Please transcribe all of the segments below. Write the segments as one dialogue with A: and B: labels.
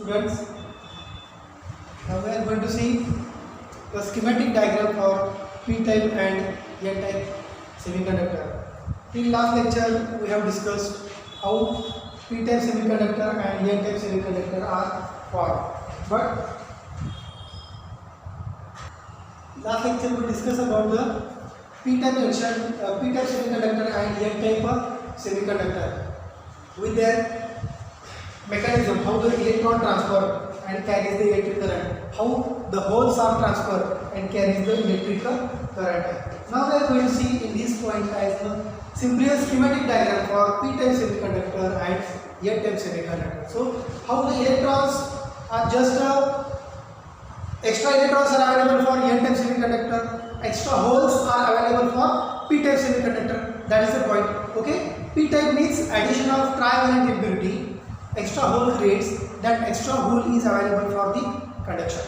A: students, now we are going to see the schematic diagram for p-type and n-type semiconductor. In last lecture we have discussed how p-type semiconductor and n-type semiconductor are formed, but last lecture we discussed about the p-type junction, p-type semiconductor and n-type semiconductor with their mechanism, how the electron transfer and carries the electric current, how the holes are transferred and carries the electric current. Now we are going to see in this point as the simplest schematic diagram for p-type semiconductor and n-type semiconductor. So how the electrons are just extra electrons are available for n-type semiconductor, extra holes are available for p-type semiconductor. That is the point. Okay, p-type means addition of trivalent impurity. Extra hole creates, that extra hole is available for the conduction.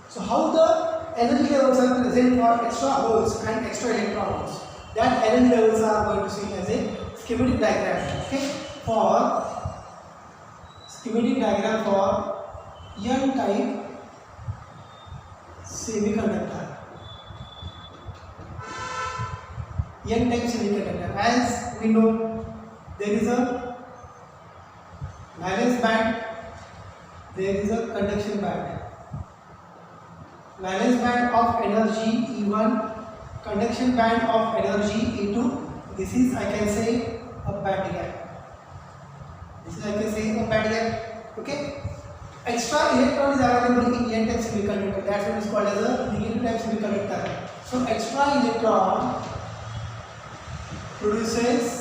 A: So how the energy levels are present for extra holes and extra electrons, that energy levels are going to see as a schematic diagram. Okay, for schematic diagram for n-type semiconductor. N-type semiconductor, as we know, there is a valence band, there is a conduction band. Valence band of energy E1, conduction band of energy E2. This is, I can say, a band gap. This is, I can say, a band gap. Okay. Extra electron is available in n-type semiconductor. That's what is called as a negative type semiconductor. So extra electron produces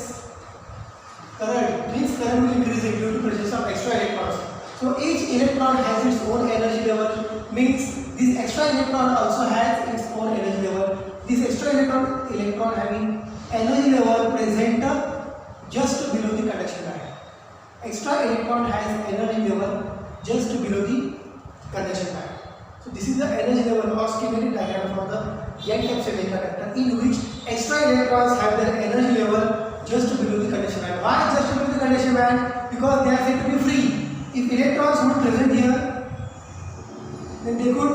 A: current, means current will increase due to presence of extra electrons. So each electron has its own energy level, means this extra electron also has its own energy level. This extra electron having energy level present just below the conduction band. Extra electron has energy level just below the conduction band. So this is the energy level or schematic diagram for the n-type semiconductor, in which extra electrons have their energy level just below the conduction band. Why just below the conduction band? Because they are said to be free. If electrons would present here, then they could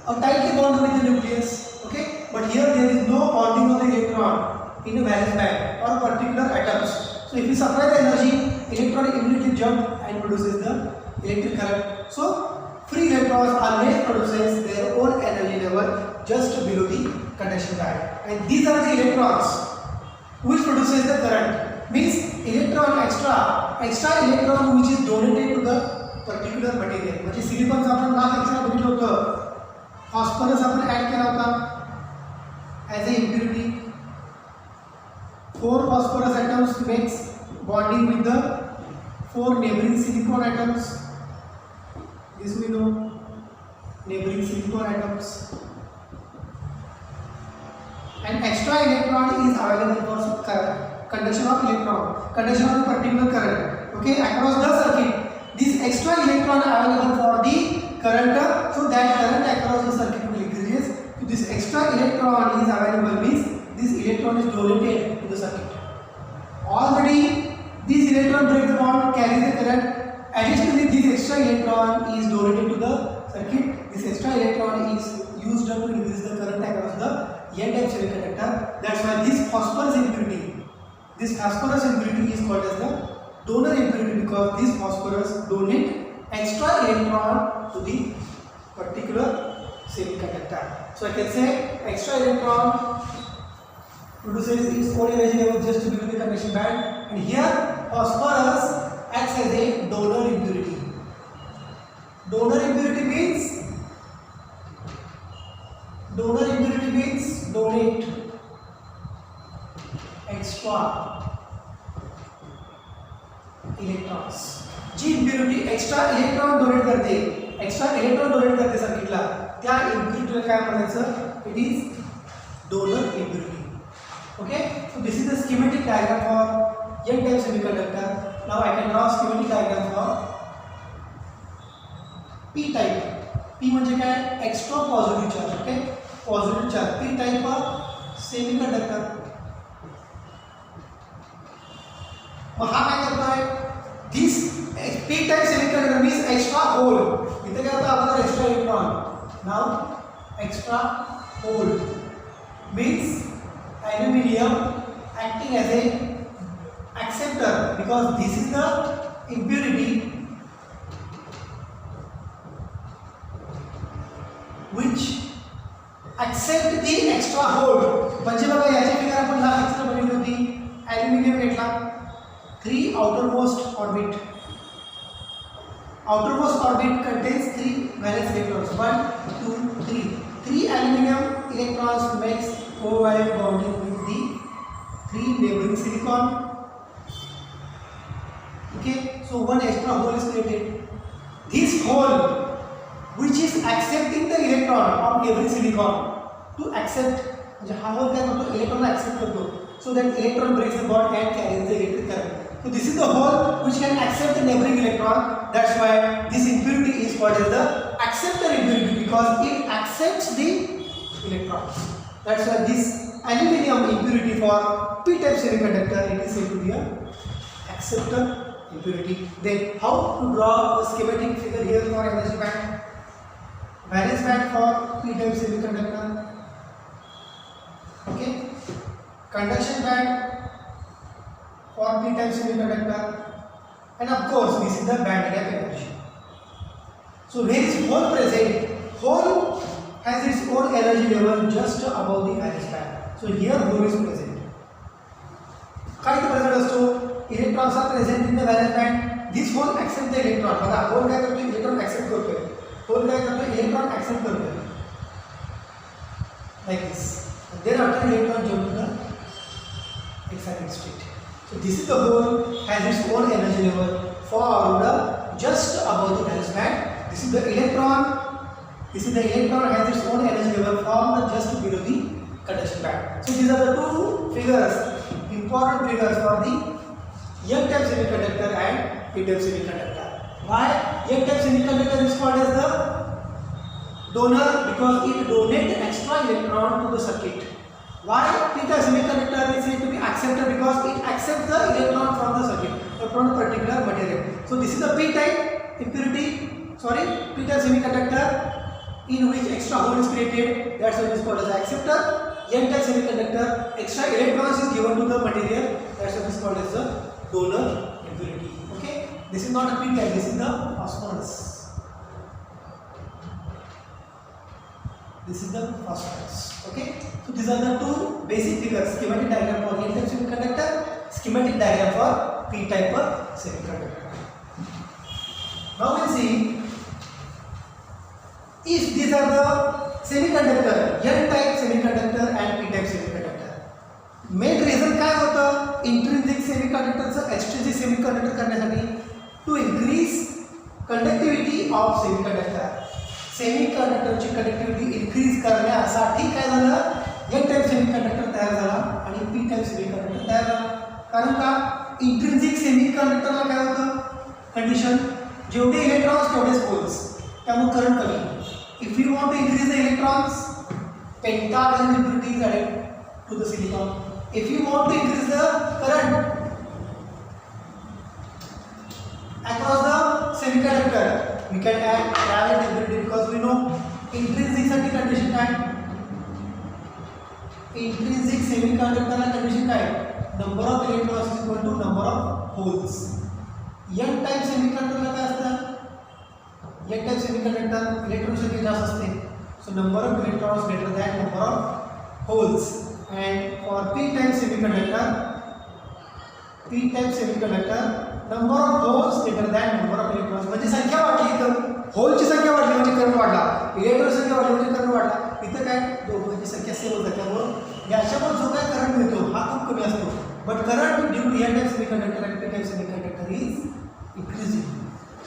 A: tightly bond with the nucleus. Okay, but here there is no bonding of the electron in a valence band or particular atoms. So if you supply the energy, electron immediately jump and produces the electric current. So free electrons always produces their own energy level just below the conduction band, and these are the electrons which produces the current, means electron extra electron which is donated to the particular material. म्हणजे silicon चा आपण last lecture बघितलं होतं, phosphorus आपण add केला होता as a impurity. 4 phosphorus atoms makes bonding with the 4 neighboring silicon atoms. This we know, neighboring silicon atoms. And extra electron is available for conduction of electron, conduction of a particular current. Okay, across the circuit, this extra electron available for the current, so that current across the circuit will increase. So this extra electron is available, means this electron is donated to the circuit. Already this electron break the bond, carries the current. Additionally, this extra electron is donated to the circuit. This extra electron is used to increase the current across the n-type semiconductor. That's why this phosphorus impurity is called as the donor impurity, because this phosphorus donate extra electron to the particular semiconductor. So I can say extra electron produces its own energy level just below the conduction band, and here phosphorus acts as a donor impurity. Donor impurity means donate extra electrons. Ji impurity extra electron donate करते सर्किटला, त्या इम्प्युरिटीला काय म्हणायचं? It is donor impurity. Okay, so this is the schematic diagram for n-type semiconductor. Now I can draw schematic diagram for p-type. p म्हणजे काय? Extra positive charge. Okay, positive charge p-type semiconductor. मग हा काय करतोय? This p-type semiconductor means extra इथे काय होतं अगोदर extra electron, नाव extra hole means aluminium acting as a acceptor because this is the impurity which accept the extra hole. म्हणजे बघा याची फिगर आपण लास्ट लेक्चर बघितली होती. ॲल्युमिनियम घेतला 3 outermost orbit. Outermost orbit contains 3 valence electrons. 1, 2, 3. 3 aluminum electrons makes covalent bonding with the 3 neighboring silicon. Okay, so one extra hole is created. This hole, which is accepting the electron of neighboring silicon, to accept, म्हणजे हा whole काय करतो electron accept करतो, so that electron breaks the bond and carries the electric current. So this is the hole which can accept the neighboring electron. That's why this impurity is called as the acceptor impurity because it accepts the electrons. That's why this aluminium impurity for p-type semiconductor, it is said to be a acceptor impurity. Then how to draw a schematic figure here for energy band? Valence band for p-type semiconductor. Okay. Conduction band for p-type semiconductor, and of course this is the band gap energy. So where is hole present? Hole has its own energy level just above the valence band. So here hole is present. काय present असतो? Electrons are present in the valence band. This hole accept the electron. बघा hole काय करतो? Electron accept करतोय. Hole काय करतो? Electron accept करतोय. Like this. And then after electron jump to the excited state. So this is the hole has its own energy level for just above the valence band. This is the electron. This is the electron has its own energy level from just below the conduction band. So these are the two figures, important figures for the N-type semiconductor and P-type semiconductor. Why N-type semiconductor is called as the donor? Because it donates extra electron to the circuit. Why p-type semiconductor is said to be acceptor? Because it accepts the electron from the circuit or from a particular material. So this is the p-type impurity, p-type semiconductor in which extra hole is created. That's why it is called as acceptor. N-type semiconductor, extra electrons is given to the material. That's why it is called as the donor impurity. Okay, this is not a p-type. This is the phosphorus. This is the phosphorus. Okay, so these are the two basic figures: schematic diagram for N-type semiconductor, schematic diagram for p-type semiconductor. Now we'll see if these are the semiconductor, N-type semiconductor and p-type semiconductor. Main reason काय होतं intrinsic semiconductor चं extrinsic semiconductor करण्यासाठी? To increase conductivity of semiconductor. सेमीकंडक्टरची conductivity increase करण्यासाठी काय झालं N-टाइप semiconductor तयार झाला आणि p-टाइप सेमीकंडक्टर तयार झाला. कारण का इंट्रिन्सिक सेमीकंडक्टरला काय होतं कंडिशन जेवढे इलेक्ट्रॉन्स तेवढेच होल्स, त्यामुळे करंट कमी. If you want to increase the electrons, pentavalent impurity is added to the silicon. If you want to increase the current across the semiconductor, we can add covalent impurity because we know intrinsic साठी condition काय? Intrinsic semiconductor ला condition काय? Number of electrons is equal to number of holes. N-type semiconductor ला काय असतं? N-type semiconductor electron संख्या जास्त असते, so number of electrons greater than number of holes. And for p-type semiconductor, number of holes greater than number of electrons. म्हणजे संख्या वाढली तर होलची संख्या वाढली म्हणजे करंट वाढला, इलेक्ट्रॉन संख्या वाढली म्हणजे करंट वाढला. इथं काय दोघांची संख्या सेम होते, त्यामुळे याच्यावर जो काय करंट मिळतो हा खूप कमी असतो. But current due to N-type semiconductor and p-type semiconductor is increasing.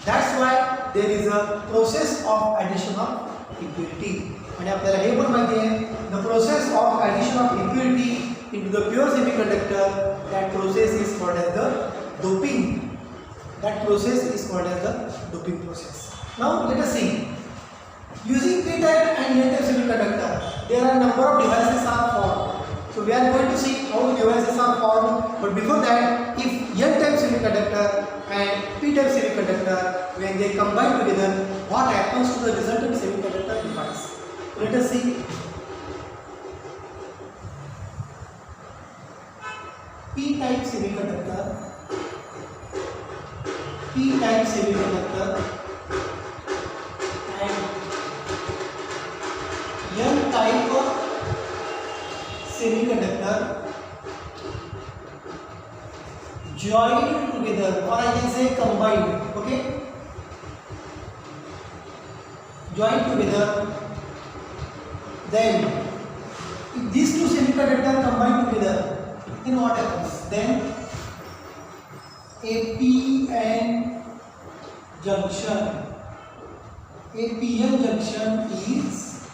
A: That's why there is a process of addition of impurity. आणि आपल्याला हे पण माहिती आहे the process of addition of impurity into the pure semiconductor, that process is called as the doping. That process is called as the doping process. Now let us see. Using p-type and N-type semiconductor, there are number of devices are formed. So we are going to see how the devices are formed. But before that, if N-type semiconductor and p-type semiconductor, when they combine together, what happens to the resultant semiconductor device? Let us see. P-type semiconductor and N-type semiconductor joined together, or I can say combined, okay, joined together. Then if these two semiconductors combine together, then what happens? Then a p-n junction is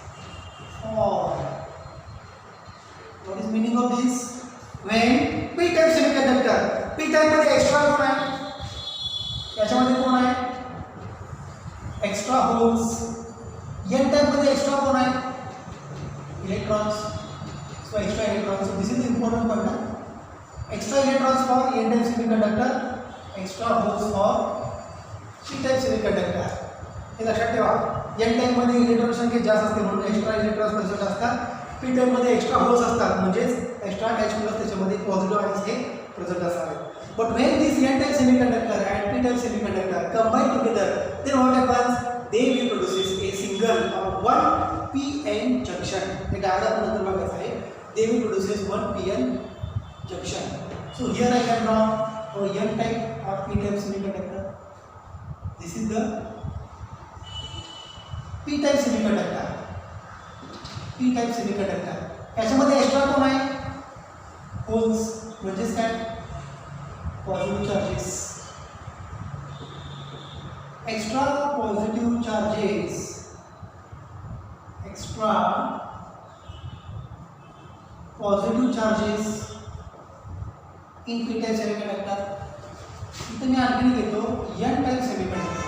A: formed. What is meaning of this? When p-type semiconductor, p-type मध्ये extra कोण आहे, याच्यामध्ये कोण आहे, extra holes. n-type मध्ये extra कोण आहे, electrons. So extra electrons. So this is the important point. Extra electrons for n-type semiconductor, extra holes for p-type semiconductor. हे लक्षात ठेवा. n-type मध्ये इलेक्ट्रॉन संख्या जास्त असते म्हणून एक्स्ट्रा इलेक्ट्रॉन्स प्रेझेंट असतात. p-type मध्ये एक्स्ट्रा होल्स असतात म्हणजेच एक्स्ट्रा H+ त्याच्यामध्ये पॉझिटिव्ह आयन्स हे प्रेझेंट असतात. But when this n-type semiconductor and p-type semiconductor combine together, then what happens? They will produce a single or one p-n junction. हे diagram नंतर बघायचं आहे. They will produce one p-n junction. So here I can draw for n-type or p-type semiconductor. This is the p-type semiconductor. p-type semiconductor. याच्यामध्ये extra कोण आहे, holes, म्हणजेच काय, positive charges. Extra positive charges, extra positive charges इन p-type semiconductor. इथे मी आणखी घेतो n-type semiconductor.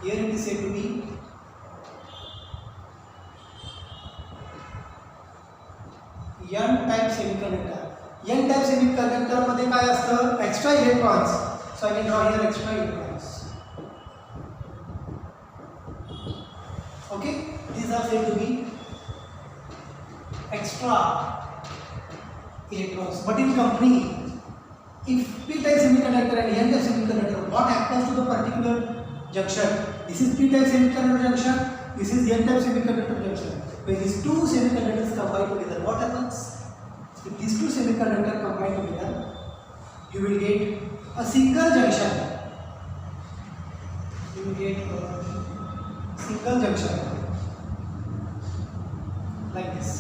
A: Here it is said to be n-type semiconductor. n-type semiconductor मध्ये काय असतं, extra electrons. So I can draw here extra electrons. Okay, these are said to be extra electrons. But in company, if p-type semiconductor and n-type semiconductor, what happens to the particular junction? This is p-type semiconductor junction, this is n-type semiconductor junction. When these two semiconductors combine together, what happens? If these two semiconductors combine together, you will get a single junction. You will get a single junction like this.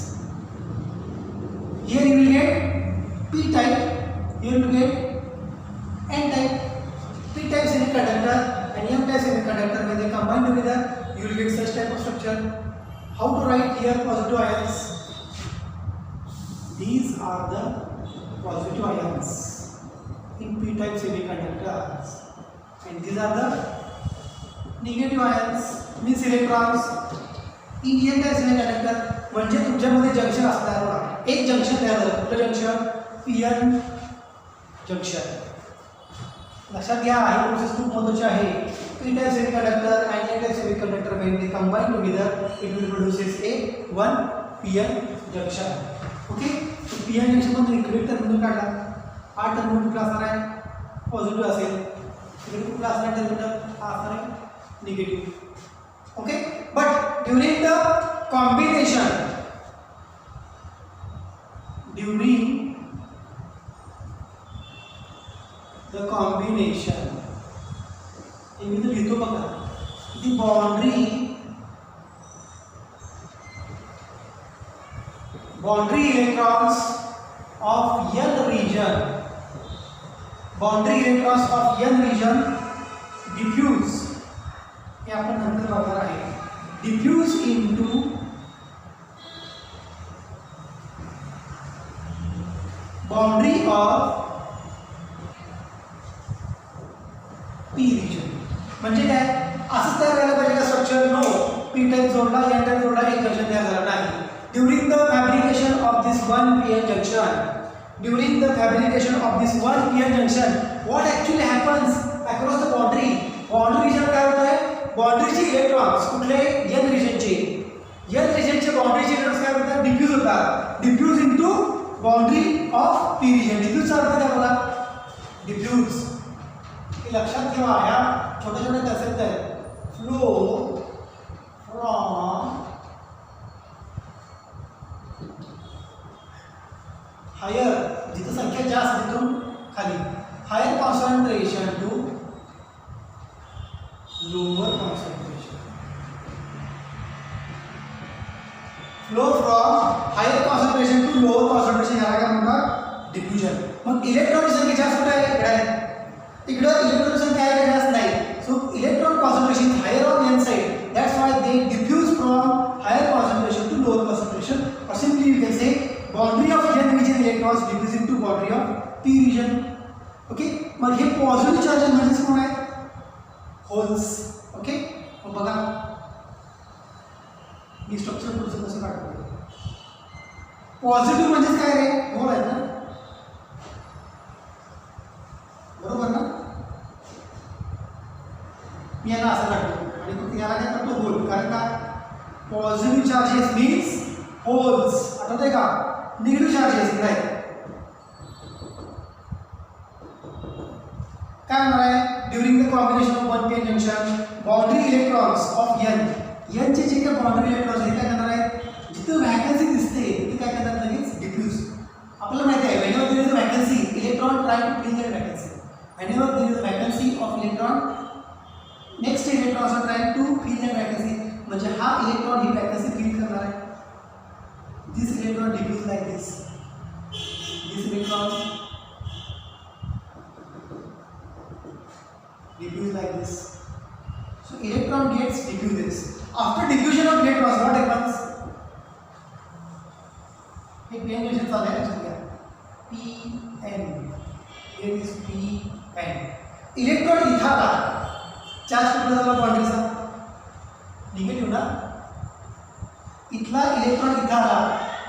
A: Here you will get p-type, here you will get n-type. p-type semiconductor and n-type semiconductor, when they combine together, you will get such type of structure. How to write here positive ions? These are the positive ions in p-type semiconductors, and these are the negative ions, means electrons in n-type semiconductor. म्हणजे तुमच्यामध्ये junction असणार आहे, एक junction तयार झालं. कुठलं junction, p-n junction. लक्षात घ्या, ही प्रोसेस खूप महत्त्वाची आहे. p-type semiconductor and n-type semiconductor, when they combine together, it will produces a one p-n junction. Okay, तो p-n junction मध्ये इकडे टर्मिनल काढला. हा टर्मिनल कुठला असणार आहे, पॉझिटिव्ह असेल. इकडे कुठला असणार टर्मिनल, हा असणार आहे negative. Okay, but during the combination, during the combination, मी तो लिहितो बघा, the boundary electrons of n region, boundary electrons of n region diffuse, हे आपण नंतर बघणार आहे. diffuse into boundary of p region. म्हणजे काय, असं तयार व्हायला पाहिजे का स्ट्रक्चर, नो, p-type जोडला n-type जोडला एक जंक्शन तयार झालं नाही. During the fabrication of this one p-n junction, during the fabrication of this one p-n junction, what actually happens across the boundary. Boundary region काय होत आहे, बाउंड्रीचे इलेक्ट्रॉन्स कुठले एन रिजनचे, एन रिजनचे बाउंड्रीचे इलेक्ट्रॉन्स काय होतात, डिफ्यूज होतात. Diffuse into boundary of p region. डिफ्यूजचा अर्थ काय बघा, डिफ्यूज हे लक्षात ठेवा. या छोटे छोटे कन्सेप्ट आहेत. फ्लो फ्रॉम हायर, जिथं संख्या जास्त तिथून खाली, higher concentration to lower concentration. Flow from higher concentration to lower concentration याला काय म्हणतात, डिफ्युजन. मग इलेक्ट्रॉनची संख्या जास्त कुठे आहे, इकडे आहे. इकडं इलेक्ट्रॉन संख्या आहे जास्त नाही. So electron concentration higher on n side, that's why they diffuse from higher concentration to lower concentration. और simply you can say boundary of n region electrons diffuse into boundary of p region. Okay, मग हे positive charges म्हणजे कोण आहे, holes. Okay, मग बघा मी structure पुढचं कसं काढतो. पॉझिटिव्ह म्हणजे काय रे, होल आहेत ना, बरोबर ना. मी यांना असं काढतो आणि फक्त याला काय करतो, होल. कारण का पॉझिटिव्ह चार्जेस मीन्स होल्स. आठवतंय का, निगेटिव्ह चार्जेस नाही. काय होणार आहे, during the combination of 1p n junction boundary electrons of n, n चे जे काही बाउंड्री इलेक्ट्रॉन्स आहेत काय करणार आहेत, जिथं व्हॅकन्सी दिसते तिथे काय करणार, लगेच डिफ्यूज. आपल्याला माहिती आहे, whenever there is a vacancy electron try to fill the vacancy. Whenever there is a vacancy of electron, next electron are trying to fill the vacancy. म्हणजे हा इलेक्ट्रॉन ही व्हॅकन्सी फिल करणार आहे. This electron diffuse like this. This electron diffuse like this. So electron gets diffuses. After diffusion of electrons, what happens? एक p n junction चालू आहे, लक्षात घ्या. p n. Here is p n. Electron इथं आला, charge कुठला झाला बाउंड्रीचा, negative ना. इथला इलेक्ट्रॉन इथं आला,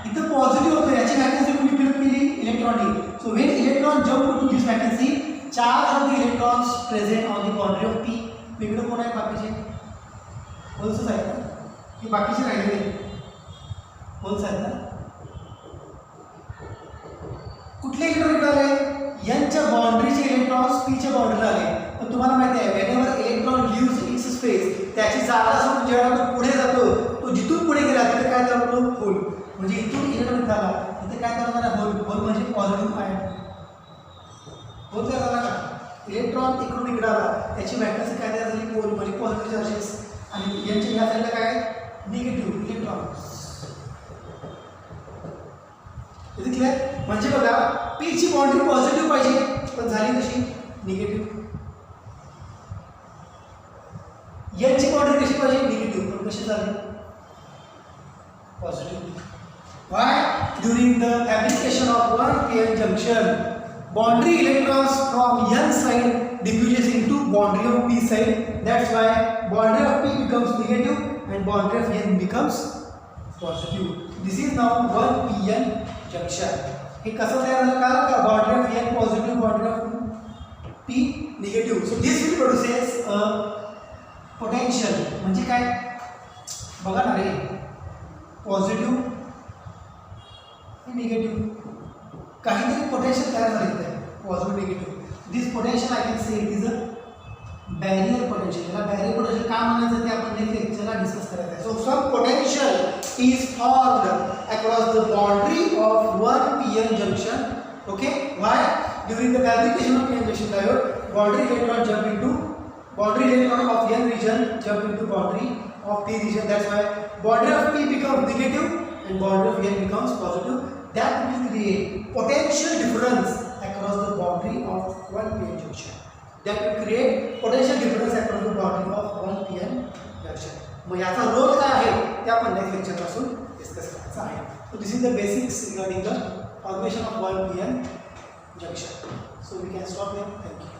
A: इथं पॉझिटिव्ह होतं, याची व्हॅकन्सी कुणी फिल केली, इलेक्ट्रॉनने. So when electron jump to this vacancy, charge of the electrons present on the boundary of p. वेगळं कोण आहे, बाकीचे होल्सच आहेत ना, की बाकीचे राहिलेले होल्स आहेत ना. कुठले इलेक्ट्रॉन इकडे आले, एनच्या बाउंड्रीचे इलेक्ट्रॉन्स पीच्या बाउंड्रीला आले. पण तुम्हाला माहिती आहे, whenever electron leaves it's space, त्याची जागा सोडून जेव्हा तो पुढे जातो, तो जिथून पुढे गेला तिथे काय करतो, होल. म्हणजे इथून इलेक्ट्रॉन झाला तिथे काय करणार आहे, होल. होल म्हणजे पॉझिटिव्ह आयन. होल काय झाला का, इलेक्ट्रॉन इकडून इकडे आला, त्याची व्हॅकन्सी काय तयार झाली, होल म्हणजे पॉझिटिव्ह चार्जेस. आणि यांच्या या साईडला काय, निगेटिव्ह इलेक्ट्रॉन. इथे क्लिअर. म्हणजे बघा, पी ची बाउंड्री पॉझिटिव्ह पाहिजे, पण झाली कशी, निगेटिव्ह. यांची बाउंड्री कशी पाहिजे, निगेटिव्ह, पण कशी झाली, positive. Why? During the fabrication of 1p n junction, boundary electrons from n side diffuses into boundary of p side. That's why boundary of p becomes negative and boundary of n becomes positive. This is now 1p n junction. हे कसं तयार झालं, कारण का boundary of n positive, boundary of p negative. So this will produces a potential. म्हणजे काय बघा ना रे, पॉझिटिव्ह निगेटिव्ह काहीतरी पोटेन्शियल तयार झालेलं आहे, positive negative. This potential I can say it is a barrier potential. याला बॅरियर पोटेन्शियल का म्हणायचं ते आपण नेक्स्ट लेक्चरला डिस्कस करायचं आहे. So some potential is formed across the boundary of 1p n junction. Okay, why, during the fabrication of p n junction diode, boundary electron jump into boundary electron of n region jump into boundary of p region. That's why boundary of p becomes negative and boundary of n becomes positive. That will create potential difference across the boundary of 1p n junction. That will create potential difference across the boundary of 1p n junction. मग याचा role काय आहे ते आपण next lecture पासून discuss करायचं आहे. So this is the basics regarding the formation of 1p n junction. So we can stop here. Thank you.